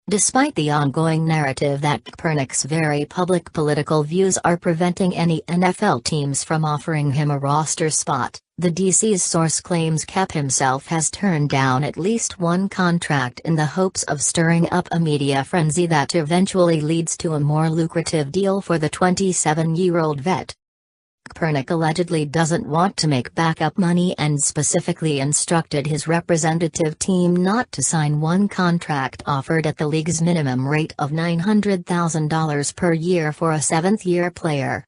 Despite the ongoing narrative that Kaepernick's very public political views are preventing any NFL teams from offering him a roster spot, the DC's source claims Kep himself has turned down at least one contract in the hopes of stirring up a media frenzy that eventually leads to a more lucrative deal for the 27-year-old vet. Kaepernick allegedly doesn't want to make backup money and specifically instructed his representative team not to sign one contract offered at the league's minimum rate of $900,000 per year for a seventh-year player.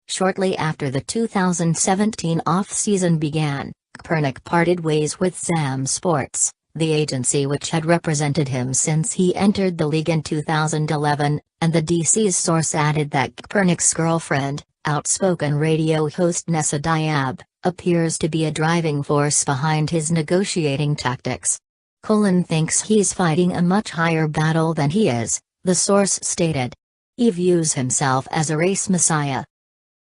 Shortly after the 2017 off-season began, Kaepernick parted ways with ZAM Sports, the agency which had represented him since he entered the league in 2011, and the DC's source added that Kaepernick's girlfriend, outspoken radio host Nessa Diab, appears to be a driving force behind his negotiating tactics. Colin thinks he's fighting a much higher battle than he is, the source stated. He views himself as a race messiah.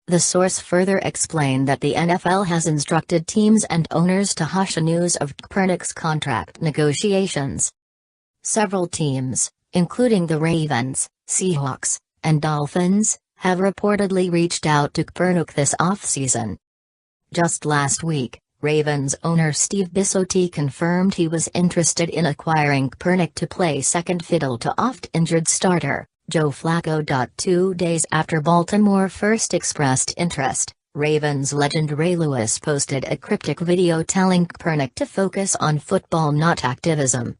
The source further explained that the NFL has instructed teams and owners to hush news of Kaepernick's contract negotiations. Several teams, including the Ravens, Seahawks, and Dolphins, have reportedly reached out to Kaepernick this offseason. Just last week, Ravens owner Steve Bisciotti confirmed he was interested in acquiring Kaepernick to play second fiddle to oft-injured starter Joe Flacco. 2 days after Baltimore first expressed interest, Ravens legend Ray Lewis posted a cryptic video telling Kaepernick to focus on football, not activism.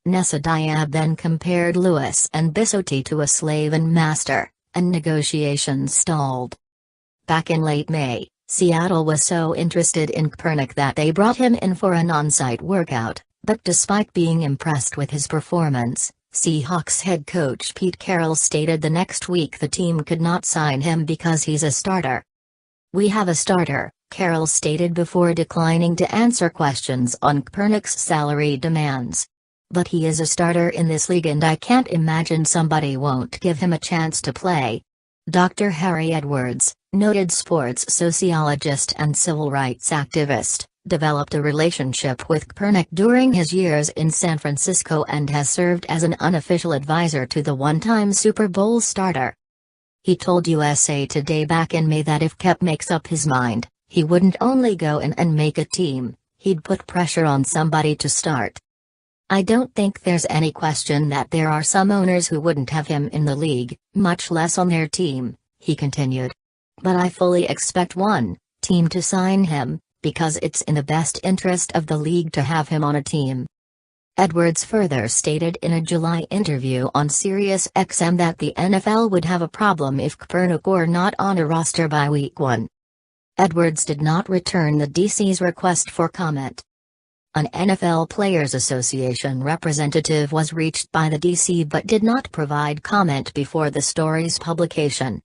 Nessa Diab then compared Lewis and Bisciotti to a slave and master, and negotiations stalled. Back in late May, Seattle was so interested in Kaepernick that they brought him in for an on-site workout, but despite being impressed with his performance, Seahawks head coach Pete Carroll stated the next week the team could not sign him because he's a starter. "We have a starter," Carroll stated before declining to answer questions on Kaepernick's salary demands. "But he is a starter in this league and I can't imagine somebody won't give him a chance to play." Dr. Harry Edwards, noted sports sociologist and civil rights activist, developed a relationship with Kaepernick during his years in San Francisco and has served as an unofficial advisor to the one-time Super Bowl starter. He told USA Today back in May that if Kep makes up his mind, he wouldn't only go in and make a team, he'd put pressure on somebody to start. "I don't think there's any question that there are some owners who wouldn't have him in the league, much less on their team," he continued. "But I fully expect one team to sign him, because it's in the best interest of the league to have him on a team." Edwards further stated in a July interview on SiriusXM that the NFL would have a problem if Kaepernick were not on a roster by week 1. Edwards did not return the DC's request for comment. An NFL Players Association representative was reached by the DC but did not provide comment before the story's publication.